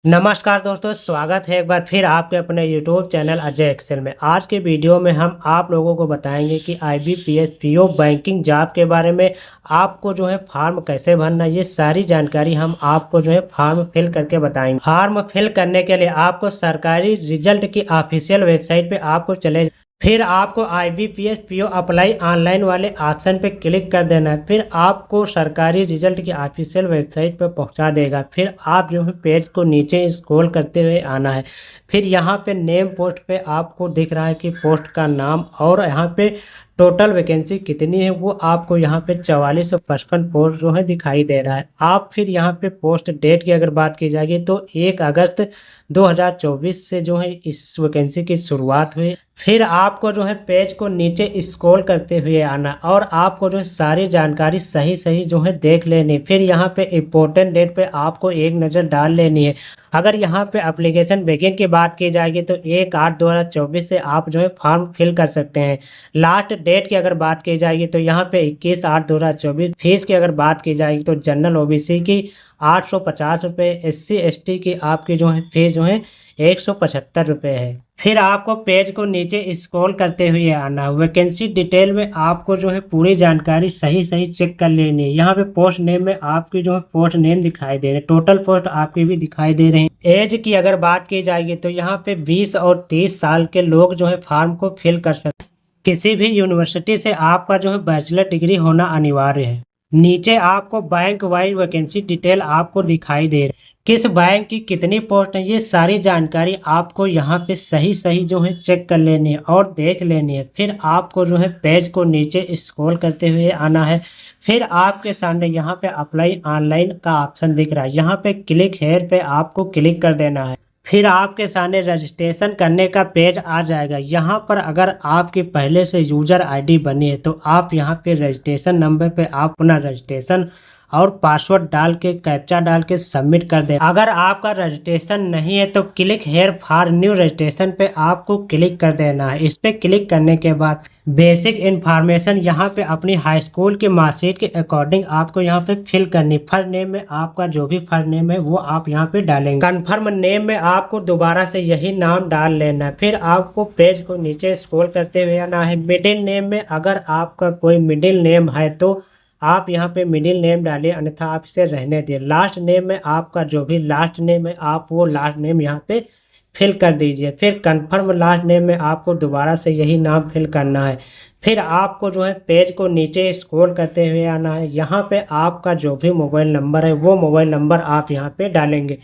नमस्कार दोस्तों, स्वागत है एक बार फिर आपके अपने यूट्यूब चैनल अजय एक्सेल में। आज के वीडियो में हम आप लोगों को बताएंगे कि आईबीपीएस पीओ बैंकिंग जॉब के बारे में आपको फॉर्म कैसे भरना है। ये सारी जानकारी हम आपको फॉर्म फिल करके बताएंगे। फॉर्म फिल करने के लिए आपको सरकारी रिजल्ट की ऑफिशियल वेबसाइट पे आपको चले, फिर आपको आईबीपीएस पीओ अप्लाई ऑनलाइन वाले ऑप्शन पे क्लिक कर देना है। फिर आपको सरकारी रिजल्ट की ऑफिशियल वेबसाइट पे पहुंचा देगा। फिर आप पेज को नीचे स्क्रॉल करते हुए आना है। फिर यहाँ पे नेम पोस्ट पे आपको दिख रहा है कि पोस्ट का नाम और यहाँ पे टोटल वैकेंसी कितनी है, वो आपको यहाँ पे 4455 पोस्ट दिखाई दे रहा है। आप फिर यहाँ पे पोस्ट डेट की अगर बात की जाएगी तो 1 अगस्त 2024 से इस वैकेंसी की शुरुआत हुई। फिर आपको पेज को नीचे स्क्रॉल करते हुए आना और आपको सारी जानकारी सही सही देख लेनी। फिर यहाँ पे इम्पोर्टेंट डेट पे आपको एक नज़र डाल लेनी है। अगर यहाँ पे एप्लीकेशन बिगिन की बात की जाएगी तो 1/8/2024 से आप फॉर्म फिल कर सकते हैं। लास्ट डेट की अगर बात की जाएगी तो यहाँ पे 21/8/2024। फीस की अगर बात की जाएगी तो जनरल ओबीसी की 850 रुपये, SC ST की आपकी फीस 175 रुपये है। फिर आपको पेज को नीचे स्क्रॉल करते हुए आना। वैकेंसी डिटेल में आपको पूरी जानकारी सही सही चेक कर लेनी है। यहाँ पे पोस्ट नेम में आपकी पोस्ट नेम दिखाई दे रहे हैं, टोटल पोस्ट आपकी भी दिखाई दे रहे हैं। एज की अगर बात की जाएगी तो यहाँ पे 20 और 30 साल के लोग फॉर्म को फिल कर सकते हैं। किसी भी यूनिवर्सिटी से आपका बैचलर डिग्री होना अनिवार्य है। नीचे आपको बैंक वाइज वैकेंसी डिटेल आपको दिखाई दे रही है, किस बैंक की कितनी पोस्ट है, ये सारी जानकारी आपको यहाँ पे सही सही चेक कर लेनी है और देख लेनी है। फिर आपको पेज को नीचे स्क्रॉल करते हुए आना है। फिर आपके सामने यहाँ पे अप्लाई ऑनलाइन का ऑप्शन दिख रहा है, यहाँ पे क्लिक हेयर पे आपको क्लिक कर देना है। फिर आपके सामने रजिस्ट्रेशन करने का पेज आ जाएगा। यहाँ पर अगर आपकी पहले से यूजर आईडी बनी है तो आप यहाँ पे रजिस्ट्रेशन नंबर पे आप अपना रजिस्ट्रेशन और पासवर्ड डाल के कैप्चा डाल के सबमिट कर दें। अगर आपका रजिस्ट्रेशन नहीं है तो click here for new registration पे आपको क्लिक कर देना है। इस पे क्लिक करने के बाद बेसिक इन्फॉर्मेशन यहाँ पे अपनी हाई स्कूल की मार्कशीट के अकॉर्डिंग आपको यहाँ पे फिल करनी। फर्स्ट नेम में आपका जो भी फर्स्ट नेम है वो आप यहाँ पे डालेंगे। कन्फर्म नेम में आपको दोबारा से यही नाम डाल लेना है। फिर आपको पेज को नीचे स्क्रॉल करते हुए आना है। मिडिल नेम में अगर आपका कोई मिडिल नेम है तो आप यहाँ पे मिडिल नेम डालिए, अन्यथा आप इसे रहने दिए। लास्ट नेम में आपका जो भी लास्ट नेम है आप वो लास्ट नेम यहाँ पे फिल कर दीजिए। फिर कंफर्म लास्ट नेम में आपको दोबारा से यही नाम फिल करना है। फिर आपको पेज को नीचे स्क्रॉल करते हुए आना है। यहाँ पे आपका जो भी मोबाइल नंबर है वो मोबाइल नंबर आप यहाँ पे डालेंगे।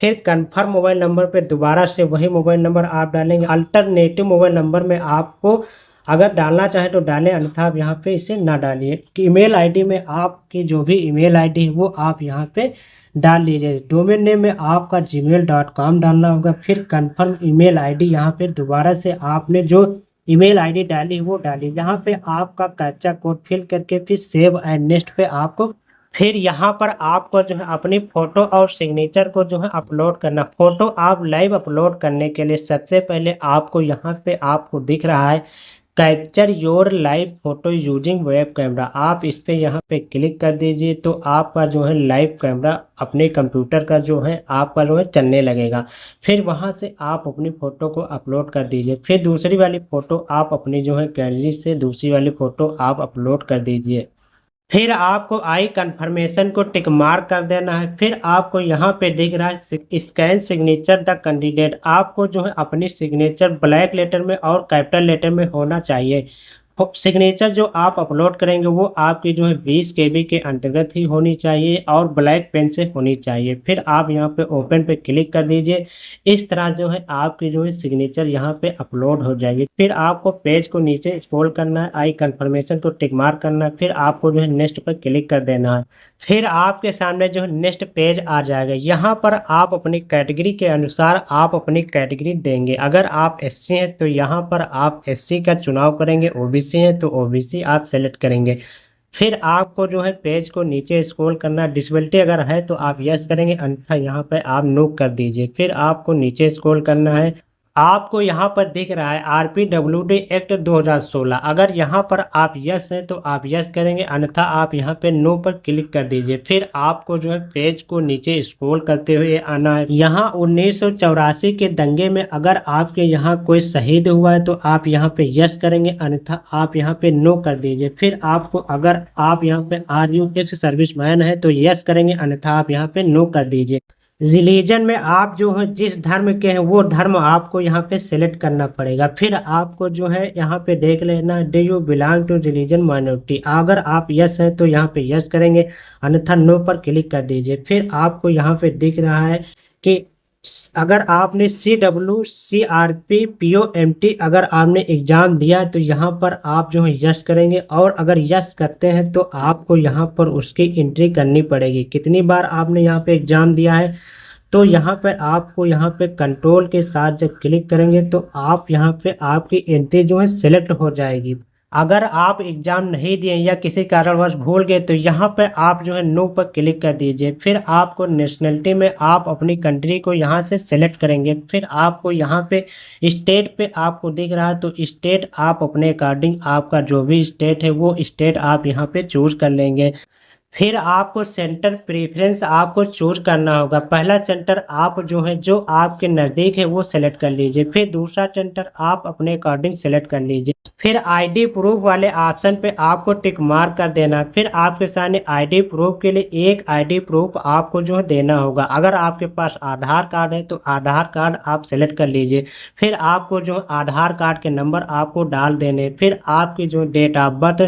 फिर कंफर्म मोबाइल नंबर पे दोबारा से वही मोबाइल नंबर आप डालेंगे। अल्टरनेटिव मोबाइल नंबर में आपको अगर डालना चाहे तो डालें, अन्यथा आप यहाँ पे इसे ना डालिए। ईमेल आईडी में आपकी जो भी ईमेल आईडी है वो आप यहाँ पे डाल लीजिए। डोमेन नेम में आपका gmail.com डालना होगा। फिर कंफर्म ईमेल आईडी यहाँ पे दोबारा से आपने जो ईमेल आईडी डाली वो डाली। यहाँ पे आपका कैप्चा कोड फिल करके फिर सेव एंड नेक्स्ट पे आपको फिर यहाँ पर आपको अपनी फोटो और सिग्नेचर को अपलोड करना। फोटो आप लाइव अपलोड करने के लिए सबसे पहले आपको यहाँ पे आपको दिख रहा है capture your live photo using web camera. आप इस पे यहाँ पे क्लिक कर दीजिए तो आपका लाइव कैमरा अपने कंप्यूटर का आपका चलने लगेगा। फिर वहाँ से आप अपनी फ़ोटो को अपलोड कर दीजिए। फिर दूसरी वाली फ़ोटो आप अपनी गैलरी से दूसरी वाली फ़ोटो आप अपलोड कर दीजिए। फिर आपको आई कंफर्मेशन को टिक मार्क कर देना है। फिर आपको यहाँ पे दिख रहा है स्कैन सिग्नेचर द कैंडिडेट। आपको अपनी सिग्नेचर ब्लैक लेटर में और कैपिटल लेटर में होना चाहिए। सिग्नेचर जो आप अपलोड करेंगे वो आपकी 20 KB के अंतर्गत ही होनी चाहिए और ब्लैक पेन से होनी चाहिए। फिर आप यहाँ पे ओपन पे क्लिक कर दीजिए। इस तरह आपकी सिग्नेचर यहाँ पे अपलोड हो जाएगी। फिर आपको पेज को नीचे स्क्रॉल करना है, आई कंफर्मेशन को टिक मार्क करना है। फिर आपको नेक्स्ट पर क्लिक कर देना है। फिर आपके सामने नेक्स्ट पेज आ जाएगा। यहाँ पर आप अपनी कैटेगरी के अनुसार आप अपनी कैटेगरी देंगे। अगर आप SC हैं तो यहाँ पर आप SC का चुनाव करेंगे, OBC हैं तो OBC आप सेलेक्ट करेंगे। फिर आपको पेज को नीचे स्क्रॉल करना। डिसेबिलिटी अगर है तो आप यस करेंगे, अन्यथा यहाँ पे आप नो कर दीजिए। फिर आपको नीचे स्क्रॉल करना है आपको यहाँ पर दिख रहा है आरपीडब्ल्यूडी एक्ट 2016। अगर यहाँ पर आप यस हैं तो आप यस करेंगे, अन्यथा आप यहाँ पे नो पर क्लिक कर दीजिए। फिर आपको जो है पेज को नीचे स्क्रॉल करते हुए आना है। यहाँ 1984 के दंगे में अगर आपके यहाँ कोई शहीद हुआ है तो आप यहाँ पे यस करेंगे, अन्यथा आप यहाँ पे नो कर दीजिए। फिर आपको अगर आप यहाँ पे आर यू एक्स सर्विसमैन है तो यस करेंगे, अन्यथा आप यहाँ पे नो कर दीजिए। रिलीजन में आप जो है जिस धर्म के हैं वो धर्म आपको यहाँ पे सिलेक्ट करना पड़ेगा। फिर आपको जो है यहाँ पे देख लेना, do you belong to religion minority. अगर आप यस हैं तो यहाँ पे यस करेंगे, अन्यथा नो पर क्लिक कर दीजिए। फिर आपको यहाँ पे दिख रहा है कि अगर आपने CWCRP अगर आपने एग्ज़ाम दिया है तो यहाँ पर आप जो है यस करेंगे, और अगर यस करते हैं तो आपको यहाँ पर उसकी एंट्री करनी पड़ेगी कितनी बार आपने यहाँ पे एग्ज़ाम दिया है। तो यहाँ पर आपको यहाँ पे कंट्रोल के साथ जब क्लिक करेंगे तो आप यहाँ पे आपकी एंट्री जो है सिलेक्ट हो जाएगी। अगर आप एग्ज़ाम नहीं दिए या किसी कारणवश भूल गए तो यहाँ पे आप जो है नो पर क्लिक कर दीजिए। फिर आपको नेशनलिटी में आप अपनी कंट्री को यहाँ से सेलेक्ट करेंगे। फिर आपको यहाँ पे स्टेट पे आपको दिख रहा है तो स्टेट आप अपने अकॉर्डिंग आपका जो भी स्टेट है वो स्टेट आप यहाँ पे चूज़ कर लेंगे। फिर आपको सेंटर प्रेफरेंस आपको चूज करना होगा। पहला सेंटर आप जो है जो आपके नज़दीक है वो सेलेक्ट कर लीजिए। फिर दूसरा सेंटर आप अपने अकॉर्डिंग सेलेक्ट कर लीजिए। फिर आईडी प्रूफ वाले ऑप्शन पे आपको टिक मार्क कर देना। फिर आपके सामने आईडी प्रूफ के लिए एक आईडी प्रूफ आपको जो है देना होगा। अगर आपके पास आधार कार्ड है तो आधार कार्ड आप सेलेक्ट कर लीजिए। फिर आपको जो आधार कार्ड के नंबर आपको डाल देने। फिर आपकी जो डेट ऑफ बर्थ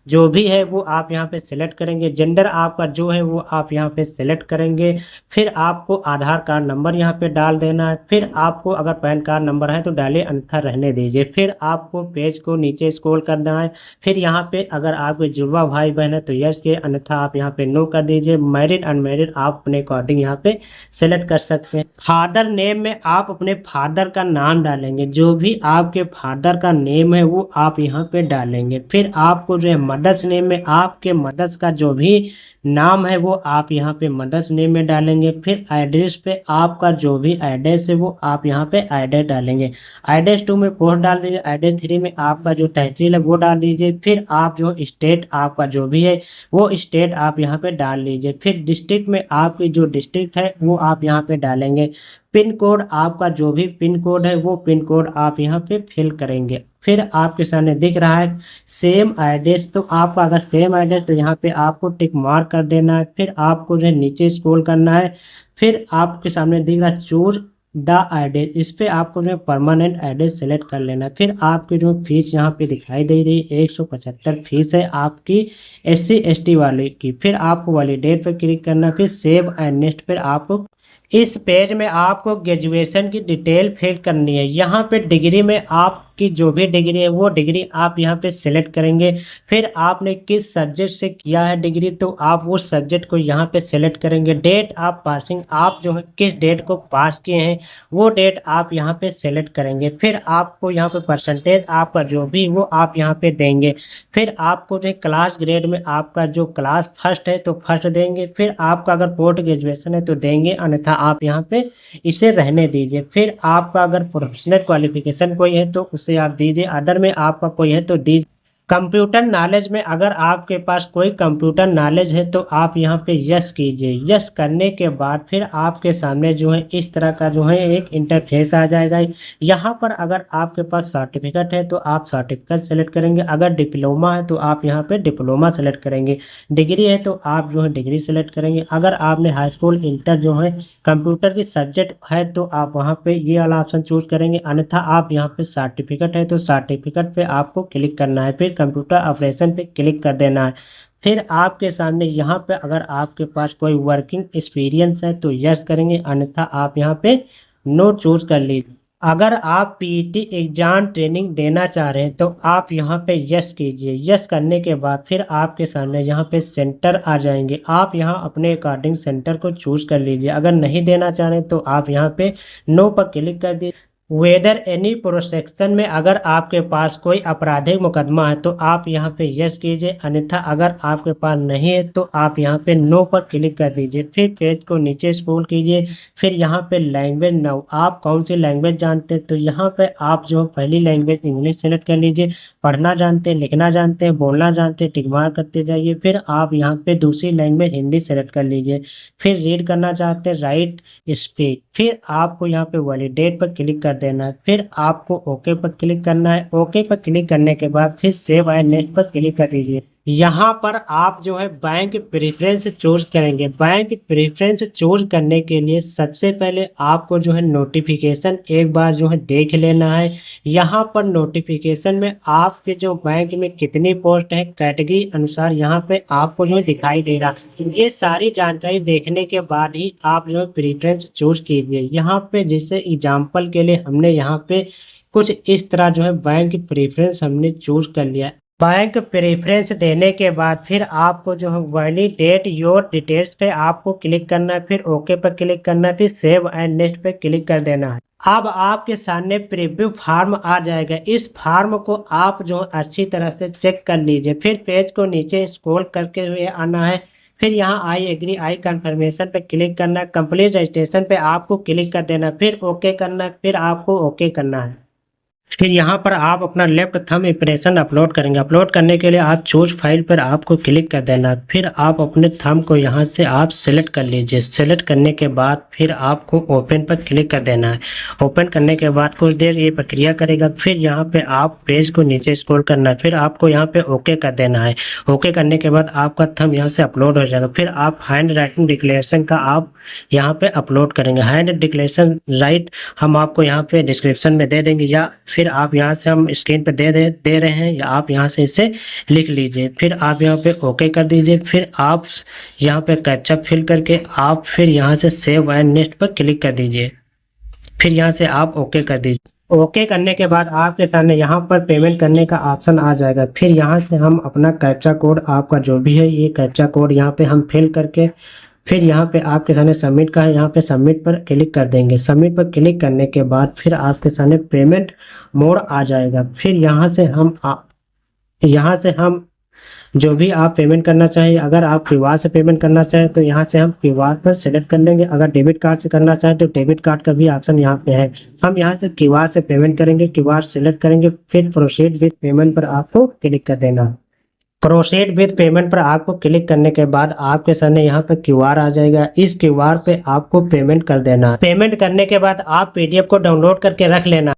जो भी है वो आप यहाँ पे सेलेक्ट करेंगे। जेंडर आपका जो है वो आप यहाँ पे सेलेक्ट करेंगे। फिर आपको आधार कार्ड नंबर यहाँ पे डाल देना है। फिर आपको अगर पैन कार्ड नंबर है तो डालिए, अन्यथा रहने दीजिए। फिर आपको पेज को नीचे स्क्रॉल करना है। फिर यहाँ पे अगर आपके जुड़वा भाई बहन है तो यस के, अन्यथा आप यहाँ पे नो कर दीजिए। मैरिड अनमैरिड आप अपने अकॉर्डिंग यहाँ पे सेलेक्ट कर सकते हैं। फादर नेम में आप अपने फादर का नाम डालेंगे, जो भी आपके फादर का नेम है वो आप यहाँ पे डालेंगे। फिर आपको जो है मदर्स नेम में आपके मदर्स का जो भी नाम है वो आप यहाँ पे मदर्स नेम में डालेंगे। फिर एड्रेस पे आपका जो भी एड्रेस है वो आप यहाँ पे एड्रेस डालेंगे। एड्रेस 2 में पोस्ट डाल दीजिए। एड्रेस 3 में आपका जो तहसील है वो डाल दीजिए। फिर आप जो स्टेट आपका जो भी है वो स्टेट आप यहाँ पे डाल लीजिए। फिर डिस्ट्रिक्ट में आपकी जो डिस्ट्रिक्ट है वो आप यहाँ पे डालेंगे। पिन कोड आपका जो भी पिन कोड है वो पिन कोड आप यहाँ पे फिल करेंगे। फिर आपके सामने दिख रहा है सेम एड्रेस, तो आपका अगर सेम एड्रेस तो यहाँ पे आपको टिक मार्क कर देना है। फिर आपको जो है नीचे स्क्रॉल करना है। फिर आपके सामने दिख रहा है चूज द एड्रेस, इस पे आपको जो है परमानेंट एड्रेस सेलेक्ट कर लेना है। फिर आपकी जो फीस यहाँ पे दिखाई दे रही है 175 फीस है आपकी SC ST वाले की। फिर आपको वैलिडेट पर क्लिक करना। फिर सेव एंड नेक्स्ट पर आपको इस पेज में आपको ग्रेजुएशन की डिटेल फिल करनी है। यहाँ पे डिग्री में आपकी जो भी डिग्री है वो डिग्री आप यहाँ पे सिलेक्ट करेंगे। फिर आपने किस सब्जेक्ट से किया है डिग्री तो आप वो सब्जेक्ट को यहाँ पे सिलेक्ट करेंगे। डेट ऑफ पासिंग आप जो है किस डेट को पास किए हैं वो डेट आप यहाँ पे सिलेक्ट करेंगे। फिर आपको यहाँ पे परसेंटेज आपका जो भी वो आप यहाँ पे देंगे। फिर आपको जो क्लास ग्रेड में आपका जो क्लास फर्स्ट है तो फर्स्ट देंगे। फिर आपका अगर पोस्ट ग्रेजुएशन है तो देंगे, अन्यथा आप यहाँ पे इसे रहने दीजिए। फिर आपका अगर प्रोफेशनल क्वालिफिकेशन कोई है तो उसे आप दीजिए, अदर में आपका कोई है तो दीजिए। कंप्यूटर नॉलेज में अगर आपके पास कोई कंप्यूटर नॉलेज है तो आप यहाँ पे यस कीजिए। यस करने के बाद फिर आपके सामने जो है इस तरह का जो है एक इंटरफेस आ जाएगा। यहाँ पर अगर आपके पास सर्टिफिकेट है तो आप सर्टिफिकेट सेलेक्ट करेंगे। अगर डिप्लोमा है तो आप यहाँ पे डिप्लोमा सेलेक्ट करेंगे। डिग्री है तो आप जो है डिग्री सेलेक्ट करेंगे। अगर आपने हाई स्कूल इंटर जो है कंप्यूटर की सब्जेक्ट है तो आप वहाँ पे ये वाला ऑप्शन चूज करेंगे, अन्यथा आप यहाँ पे सर्टिफिकेट है तो सर्टिफिकेट पे आपको क्लिक करना है। फिर कंप्यूटर ऑपरेशन पे क्लिक कर देना है। फिर आपके सामने यहाँ पे अगर आपके पास कोई वर्किंग एक्सपीरियंस है तो यस करेंगे, अन्यथा आप यहाँ पे नो चूज कर लीजिए। अगर आप PET एग्जाम ट्रेनिंग देना चाह रहे हैं तो आप यहाँ पे यस कीजिए। यस करने के बाद फिर आपके सामने यहाँ पे सेंटर आ जाएंगे। आप यहाँ अपने अकॉर्डिंग सेंटर को चूज कर लीजिए। अगर नहीं देना चाह रहे तो आप यहाँ पे नो पर क्लिक कर दीजिए। वेदर एनी प्रोसेक्शन में अगर आपके पास कोई आपराधिक मुकदमा है तो आप यहाँ पे यस कीजिए, अन्यथा अगर आपके पास नहीं है तो आप यहाँ पे नो पर क्लिक कर दीजिए। फिर पेज को नीचे स्क्रॉल कीजिए, फिर यहाँ पे लैंग्वेज नाउ, आप कौन सी लैंग्वेज जानते हैं तो यहाँ पे आप जो पहली लैंग्वेज इंग्लिश सेलेक्ट कर लीजिए। पढ़ना जानते हैं, लिखना जानते हैं, बोलना जानते हैं, टिक मार्क करते जाइए। फिर आप यहाँ पे दूसरी लैंग्वेज हिंदी सेलेक्ट कर लीजिए। फिर रीड करना चाहते हैं, राइट स्पीक। फिर आपको यहाँ पे वैलिडेट पर क्लिक कर देना है। फिर आपको ओके पर क्लिक करना है। ओके पर क्लिक करने के बाद फिर सेव एंड नेक्स्ट पर क्लिक कर दीजिए। यहाँ पर आप जो है बैंक प्रेफरेंस चूज करेंगे। बैंक प्रेफरेंस चूज करने के लिए सबसे पहले आपको जो है नोटिफिकेशन एक बार जो है देख लेना है। यहाँ पर नोटिफिकेशन में आपके जो बैंक में कितनी पोस्ट है कैटेगरी अनुसार यहाँ पे आपको जो दिखाई दे रहा है। ये सारी जानकारी देखने के बाद ही आप जो है प्रेफरेंस चूज कीजिए। यहाँ पे जैसे एग्जाम्पल के लिए हमने यहाँ पे कुछ इस तरह जो है बैंक प्रेफरेंस हमने चूज कर लिया। बैंक प्रेफरेंस देने के बाद फिर आपको जो है वैलिडेट योर डिटेल्स पे आपको क्लिक करना है। फिर ओके पर क्लिक करना है। फिर सेव एंड नेक्स्ट पे क्लिक कर देना है। अब आपके सामने प्रीव्यू फार्म आ जाएगा। इस फार्म को आप जो अच्छी तरह से चेक कर लीजिए। फिर पेज को नीचे स्क्रॉल करके हुए आना है। फिर यहाँ आई एग्री आई कंफर्मेशन पे क्लिक करना है। कंप्लीट रजिस्ट्रेशन पे आपको क्लिक कर देना, फिर ओके करना है। फिर आपको ओके करना है। फिर यहाँ पर आप अपना लेफ्ट थंब इम्प्रेशन अपलोड करेंगे। अपलोड करने के लिए आप चूज फाइल पर आपको क्लिक कर देना। फिर आप अपने थंब को यहाँ से आप सेलेक्ट कर लीजिए। सेलेक्ट करने के बाद फिर आपको ओपन पर क्लिक कर देना है। ओपन करने के बाद कुछ देर ये प्रक्रिया करेगा। फिर यहाँ पे आप पेज को नीचे स्क्रॉल करना है। फिर आपको यहाँ पे ओके कर देना है। ओके करने के बाद आपका थंब यहाँ से अपलोड हो जाएगा। फिर आप हैंड राइटिंग डिक्लेरेशन का आप यहाँ पे अपलोड करेंगे। हैंड डिक्लेरेशन राइट हम आपको यहाँ पे डिस्क्रिप्शन में दे देंगे, या फिर आप यहाँ से हम स्क्रीन पे दे रहे हैं, या आप यहाँ से इसे लिख लीजिए। फिर आप यहाँ पे ओके कर दीजिए। फिर आप यहाँ पे कैप्चा फिल करके आप फिर यहाँ से सेव एंड नेक्स्ट पर क्लिक कर दीजिए। फिर यहाँ से आप ओके कर दीजिए। ओके करने के बाद आपके सामने यहाँ पर पेमेंट करने का ऑप्शन आ जाएगा। फिर यहाँ से हम अपना कैप्चा कोड आपका जो भी है ये कैप्चा कोड यहाँ पे हम फिल करके फिर यहाँ पे आपके सामने सबमिट का है, यहाँ पे सबमिट पर क्लिक कर देंगे। सबमिट पर क्लिक करने के बाद फिर आपके सामने पेमेंट मोड आ जाएगा। फिर यहाँ से हम जो भी आप पेमेंट करना चाहें, अगर आप क्यूआर से पेमेंट करना चाहें तो यहाँ से हम क्यूआर पर सेलेक्ट कर लेंगे। अगर डेबिट कार्ड से करना चाहें तो डेबिट कार्ड का भी ऑप्शन यहाँ पे है। हम यहाँ से क्यूआर से पेमेंट करेंगे, क्यूआर सेलेक्ट करेंगे। फिर प्रोसीड विद पेमेंट पर आपको क्लिक कर देना। प्रोसीड विद पेमेंट पर आपको क्लिक करने के बाद आपके सामने यहाँ पे क्यूआर आ जाएगा। इस क्यूआर पे आपको पेमेंट कर देना। पेमेंट करने के बाद आप पीडीएफ को डाउनलोड करके रख लेना।